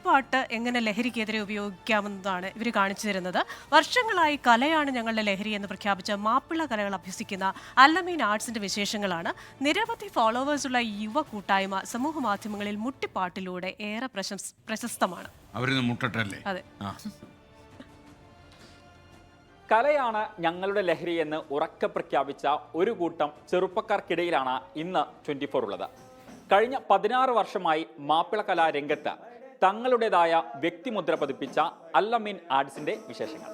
മുട്ടിപ്പാട്ട് എങ്ങനെ ലഹരിക്കെതിരെ ഉപയോഗിക്കാമെന്നതാണ് ഇവർ കാണിച്ചു തരുന്നത്. വർഷങ്ങളായി കലയാണ് ഞങ്ങളുടെ ലഹരി എന്ന് പ്രഖ്യാപിച്ച മാപ്പിള കലകൾ അഭ്യസിക്കുന്ന അല്ലമീൻ ആർട്സിന്റെ വിശേഷങ്ങളാണ്. നിരവധി ഫോളോവേഴ്സുള്ള യുവ കൂട്ടായ്മ സമൂഹ മാധ്യമങ്ങളിൽ മുട്ടിപ്പാട്ടിലൂടെ ഏറെ പ്രശസ്തമാണ്. അതെ. കലയാണ് ഞങ്ങളുടെ ലഹരി എന്ന് ഉറക്കെ പ്രഖ്യാപിച്ച ഒരു കൂട്ടം ചെറുപ്പക്കാർക്കിടയിലാണ് ഇന്ന് 24 ഉള്ളത്. കഴിഞ്ഞ 16 വർഷമായി മാപ്പിള കലാരംഗത്ത് തങ്ങളുടേതായ വ്യക്തിമുദ്ര പതിപ്പിച്ച അല്ലമീൻ ആർട്സിന്റെ വിശേഷങ്ങൾ.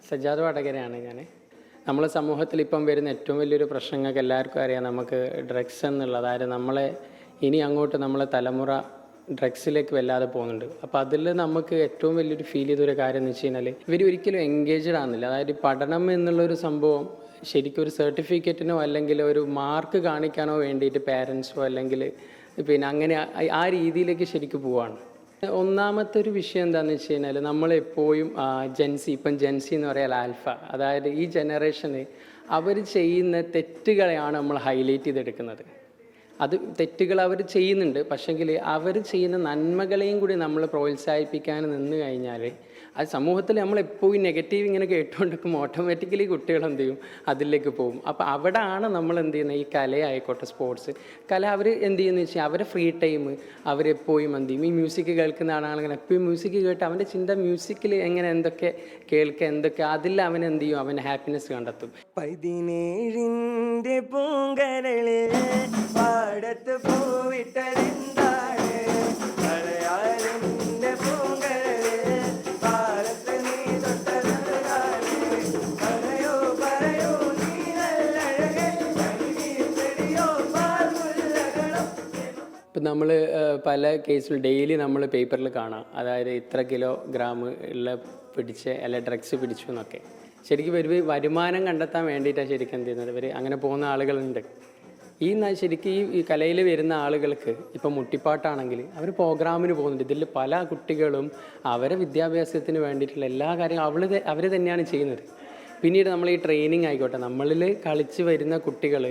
സജാദ് വടകരയാണ് ഞാൻ. നമ്മളെ സമൂഹത്തിൽ ഇപ്പം വരുന്ന ഏറ്റവും വലിയൊരു പ്രശ്നങ്ങൾക്ക് എല്ലാവർക്കും അറിയാം, നമുക്ക് ഡ്രഗ്സ് എന്നുള്ളത്. അതായത് നമ്മളെ ഇനി അങ്ങോട്ട് നമ്മളെ തലമുറ ഡ്രഗ്സിലേക്ക് വല്ലാതെ പോകുന്നുണ്ട്. അപ്പോൾ അതിൽ നമുക്ക് ഏറ്റവും വലിയൊരു ഫീൽ ചെയ്തൊരു കാര്യം എന്ന് വെച്ച് കഴിഞ്ഞാൽ ഇവർ ഒരിക്കലും എൻഗേജ്ഡ് ആകുന്നില്ല. അതായത് പഠനം എന്നുള്ളൊരു സംഭവം ശരിക്കും ഒരു സർട്ടിഫിക്കറ്റിനോ അല്ലെങ്കിൽ ഒരു മാർക്ക് കാണിക്കാനോ വേണ്ടിയിട്ട് പാരൻസോ അല്ലെങ്കിൽ പിന്നെ അങ്ങനെ ആ രീതിയിലേക്ക് ശരിക്കും പോവാണ്. ഒന്നാമത്തെ ഒരു വിഷയം എന്താണെന്ന് വെച്ച് കഴിഞ്ഞാൽ നമ്മളെപ്പോഴും ഇപ്പം ജെൻസി എന്ന് പറയാൻ ആൽഫ, അതായത് ഈ ജനറേഷന് അവർ ചെയ്യുന്ന തെറ്റുകളെയാണ് നമ്മൾ ഹൈലൈറ്റ് ചെയ്തെടുക്കുന്നത്. അത് തെറ്റുകൾ അവർ ചെയ്യുന്നുണ്ട്, പക്ഷെങ്കിൽ അവർ ചെയ്യുന്ന നന്മകളെയും കൂടി നമ്മൾ പ്രോത്സാഹിപ്പിക്കാൻ നിന്ന് കഴിഞ്ഞാൽ അത് സമൂഹത്തിൽ നമ്മളെപ്പോഴും നെഗറ്റീവ് ഇങ്ങനെ കേട്ടുകൊണ്ടിരിക്കുമ്പോൾ ഓട്ടോമാറ്റിക്കലി കുട്ടികൾ എന്ത് ചെയ്യും, അതിലേക്ക് പോകും. അപ്പോൾ അവിടെയാണ് നമ്മൾ എന്ത് ചെയ്യുന്നത്, ഈ കലയായിക്കോട്ടെ സ്പോർട്സ് കല അവർ എന്ത് ചെയ്യുന്നത് വെച്ചാൽ അവരെ ഫ്രീ ടൈം അവരെപ്പോഴും എന്ത് ചെയ്യും, ഈ മ്യൂസിക് കേൾക്കുന്ന ആളാണെങ്കിൽ എപ്പോഴും മ്യൂസിക് കേട്ട് അവൻ്റെ ചിന്ത മ്യൂസിക്കിൽ എങ്ങനെ എന്തൊക്കെ കേൾക്കുക എന്തൊക്കെ അതിൽ അവൻ എന്ത് ചെയ്യും, അവൻ ഹാപ്പിനെസ് കണ്ടെത്തും. 17 പൂങ്കരള് പാടത്ത് പൂവിട്ടതെന്താണ് ഇപ്പം നമ്മൾ പല കേസിൽ ഡെയിലി നമ്മൾ പേപ്പറിൽ കാണാം, അതായത് ഇത്ര കിലോഗ്രാം ഉള്ള പിടിച്ച് അല്ലെ ഡ്രഗ്സ് പിടിച്ചു എന്നൊക്കെ. ശരിക്കും ഇവർ വരുമാനം കണ്ടെത്താൻ വേണ്ടിയിട്ടാണ് ശരിക്കും എന്ത് ചെയ്യുന്നത്, ഇവർ അങ്ങനെ പോകുന്ന ആളുകളുണ്ട്. ശരിക്കും ഈ കലയിൽ വരുന്ന ആളുകൾക്ക് ഇപ്പം മുട്ടിപ്പാട്ടാണെങ്കിൽ അവർ പ്രോഗ്രാമിന് പോകുന്നുണ്ട്. ഇതിൽ പല കുട്ടികളും അവരെ വിദ്യാഭ്യാസത്തിന് വേണ്ടിയിട്ടുള്ള എല്ലാ കാര്യങ്ങളും അവർ തന്നെയാണ് ചെയ്യുന്നത്. പിന്നീട് നമ്മൾ ഈ ട്രെയിനിങ് ആയിക്കോട്ടെ, നമ്മളിൽ കളിച്ച് വരുന്ന കുട്ടികൾ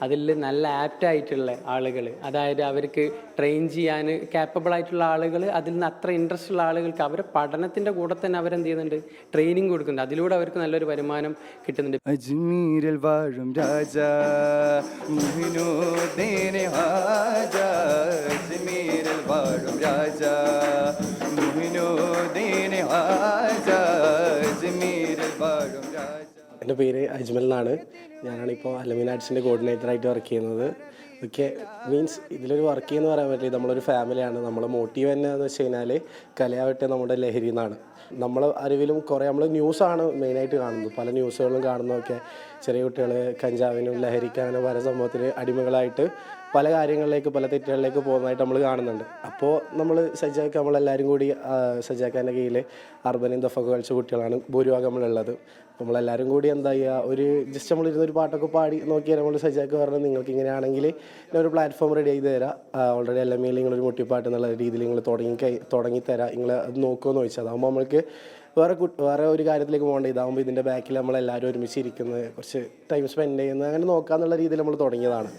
അതിൽ നല്ല ആപ്റ്റായിട്ടുള്ള ആളുകൾ, അതായത് അവർക്ക് ട്രെയിൻ ചെയ്യാൻ ക്യാപ്പബിൾ ആയിട്ടുള്ള ആളുകൾ, അതിൽ നിന്ന് അത്ര ഇൻട്രസ്റ്റ് ഉള്ള ആളുകൾക്ക് അവരെ പഠനത്തിൻ്റെ കൂടെ തന്നെ അവരെന്ത് ചെയ്യുന്നുണ്ട്, ട്രെയിനിങ് കൊടുക്കുന്നുണ്ട്. അതിലൂടെ അവർക്ക് നല്ലൊരു വരുമാനം കിട്ടുന്നുണ്ട്. അജ്മീരിൽ വാഴും രാജാ മുഹിനുദ്ദീൻ ഹാജാ, അജ്മീരിൽ വാഴും രാജാ മുഹിനുദ്ദീൻ ഹാജാ, അജ്മീരിൽ വാഴും രാജാ. എൻ്റെ പേര് അജ്മൽ എന്നാണ്. ഞാനാണിപ്പോൾ അല്ലമീൻ ആർട്സിൻ്റെ കോർഡിനേറ്ററായിട്ട് വർക്ക് ചെയ്യുന്നത്. ഓക്കെ, മീൻസ് ഇതിലൊരു വർക്ക് ചെയ്യുന്ന പറയാൻ പറ്റില്ല, നമ്മളൊരു ഫാമിലിയാണ്. നമ്മളെ മോട്ടീവ് തന്നെ എന്ന് വെച്ച് കഴിഞ്ഞാൽ കലയാവട്ടെ നമ്മുടെ ലഹരി എന്നാണ്. നമ്മൾ അറിവിലും കുറേ നമ്മൾ ന്യൂസാണ് മെയിനായിട്ട് കാണുന്നത്. പല ന്യൂസുകളും കാണുന്നതൊക്കെ ചെറിയ കുട്ടികൾ കഞ്ചാവിനും ലഹരിക്ക് അങ്ങനെ പല സംഭവത്തിന് അടിമകളായിട്ട് പല കാര്യങ്ങളിലേക്ക് പല തെറ്റുകളിലേക്ക് പോകുന്നതായിട്ട് നമ്മൾ കാണുന്നുണ്ട്. അപ്പോൾ നമ്മൾ സജ്ജാക്ക് നമ്മളെല്ലാവരും കൂടി സജ്ജാക്കാൻ്റെ കീഴിൽ അർബനും ദഫൊക്കെ കളിച്ച കുട്ടികളാണ് ഭൂരിഭാഗം നമ്മളുള്ളത്. അപ്പോൾ നമ്മളെല്ലാവരും കൂടി എന്താ ചെയ്യുക, ഒരു ജസ്റ്റ് നമ്മളിരുന്നൊരു പാട്ടൊക്കെ പാടി നോക്കിയാൽ നമ്മൾ സജ്ജാക്ക് പറഞ്ഞത് നിങ്ങൾക്ക് ഇങ്ങനെയാണെങ്കിൽ ഒരു പ്ലാറ്റ്ഫോം റെഡി ചെയ്ത് തരാം, ഓൾറെഡി LME നിങ്ങളൊരു മുട്ടിപ്പാട്ട് എന്നുള്ള രീതിയിൽ നിങ്ങൾ തുടങ്ങിത്തരാം, നിങ്ങൾ അത് നോക്കുമെന്ന് ചോദിച്ചാൽ അതാകുമ്പോൾ നമ്മൾക്ക് വേറെ ഒരു കാര്യത്തിലേക്ക് പോകേണ്ട. ഇതാകുമ്പോൾ ഇതിൻ്റെ ബാക്കിൽ നമ്മളെല്ലാവരും ഒരുമിച്ചിരിക്കുന്നത്, കുറച്ച് ടൈം സ്പെൻഡ് ചെയ്യുന്നത്, അങ്ങനെ നോക്കാമെന്നുള്ള രീതിയിൽ നമ്മൾ തുടങ്ങിയതാണ്.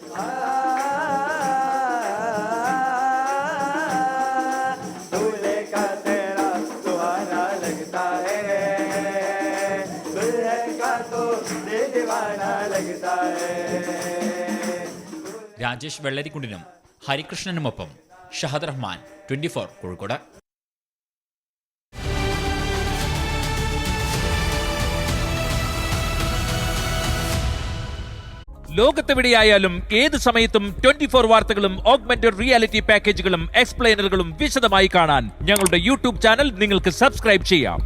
രാജേഷ് വെള്ളരിക്കുണ്ടിനും ഹരികൃഷ്ണനുമൊപ്പം ഷഹദ് റഹ്മാൻ, 24 കോഴിക്കോട്. ലോകത്തെവിടെയായാലും ഏത് സമയത്തും 24 വാർത്തകളും ഓഗ്മെന്റഡ് റിയാലിറ്റി പാക്കേജുകളും എക്സ്പ്ലെയിനറുകളും വിശദമായി കാണാൻ ഞങ്ങളുടെ യൂട്യൂബ് ചാനൽ നിങ്ങൾക്ക് സബ്സ്ക്രൈബ് ചെയ്യാം.